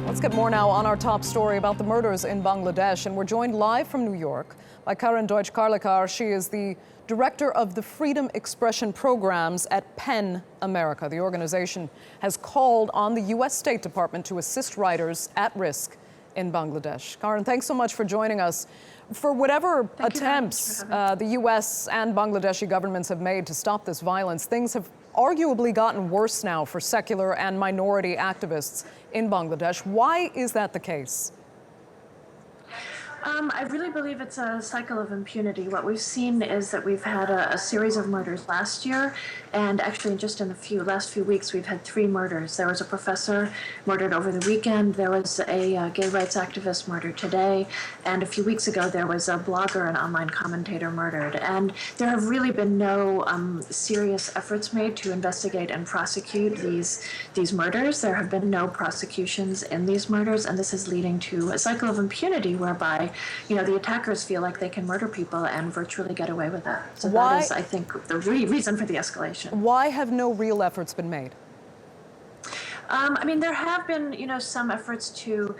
Let's get more now on our top story about the murders in Bangladesh. And we're joined live from New York by Karin Deutsch Karlekar. She is the director of the Freedom Expression Programs at PEN America. The organization has called on the U.S. State Department to assist writers at risk in Bangladesh. Karin, thanks so much for joining us. For whatever attempts the U.S. and Bangladeshi governments have made to stop this violence, things have arguably gotten worse now for secular and minority activists in Bangladesh. Why is that the case? I really believe it's a cycle of impunity. What we've seen is that we've had a series of murders last year, and actually just in the last few weeks we've had 3 murders. There was a professor murdered over the weekend, there was a gay rights activist murdered today, and a few weeks ago there was a blogger and online commentator murdered. And there have really been no serious efforts made to investigate and prosecute these murders. There have been no prosecutions in these murders, and this is leading to a cycle of impunity whereby the attackers feel like they can murder people and virtually get away with it. So that is, I think, the reason for the escalation. Why have no real efforts been made? There have been, some efforts to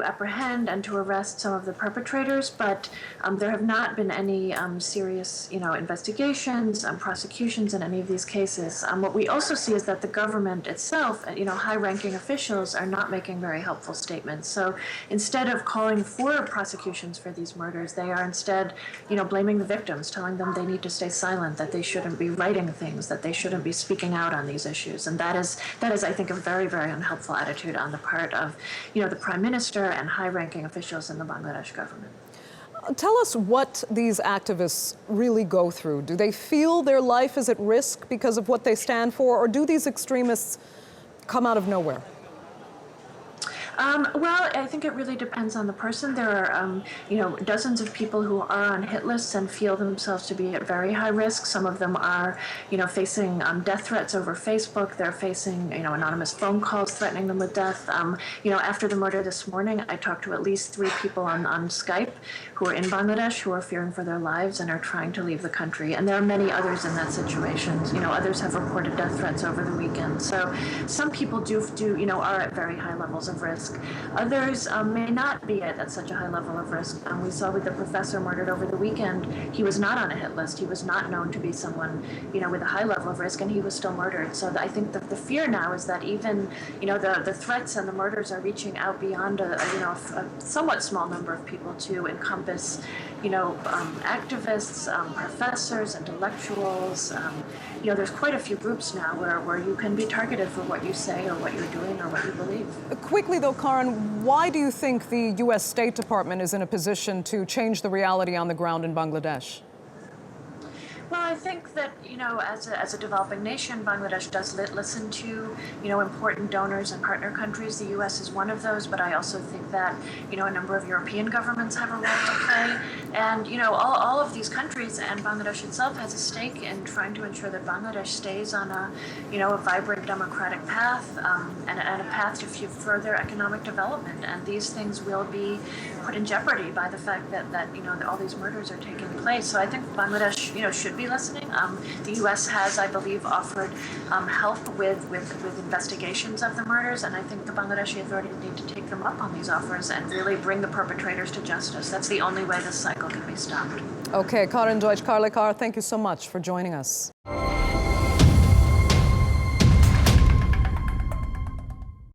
apprehend and to arrest some of the perpetrators, but there have not been any serious, investigations, prosecutions in any of these cases. What we also see is that the government itself, high-ranking officials are not making very helpful statements. So instead of calling for prosecutions for these murders, they are instead, blaming the victims, telling them they need to stay silent, that they shouldn't be writing things, that they shouldn't be speaking out on these issues. And that is, I think, a very, very unhelpful attitude on the part of, the Prime Minister and high-ranking officials in the Bangladesh government. Tell us what these activists really go through. Do they feel their life is at risk because of what they stand for, or do these extremists come out of nowhere? Well, I think it really depends on the person. There are, dozens of people who are on hit lists and feel themselves to be at very high risk. Some of them are, facing death threats over Facebook. They're facing, anonymous phone calls threatening them with death. After the murder this morning, I talked to at least 3 people on Skype who are in Bangladesh who are fearing for their lives and are trying to leave the country. And there are many others in that situation. Others have reported death threats over the weekend. So some people are at very high levels of risk. Others may not be at such a high level of risk. We saw with the professor murdered over the weekend, he was not on a hit list. He was not known to be someone, with a high level of risk, and he was still murdered. So I think that the fear now is that even, the threats and the murders are reaching out beyond a somewhat small number of people to encompass, activists, professors, intellectuals. There's quite a few groups now where you can be targeted for what you say or what you're doing or what you believe. Quickly, though, Karin, why do you think the U.S. State Department is in a position to change the reality on the ground in Bangladesh? Well, I think that, as a developing nation, Bangladesh does listen to, important donors and partner countries. The U.S. is one of those, but I also think that, a number of European governments have a role to play. And, all of these countries and Bangladesh itself has a stake in trying to ensure that Bangladesh stays on a vibrant democratic path and a path to further economic development. And these things will be put in jeopardy by the fact that all these murders are taking place. So I think Bangladesh, should be listening. The U.S. has, I believe, offered help with investigations of the murders, and I think the Bangladeshi authorities need to take them up on these offers and really bring the perpetrators to justice. That's the only way this cycle can be stopped. Okay, Karin Deutsch Karlekar, thank you so much for joining us.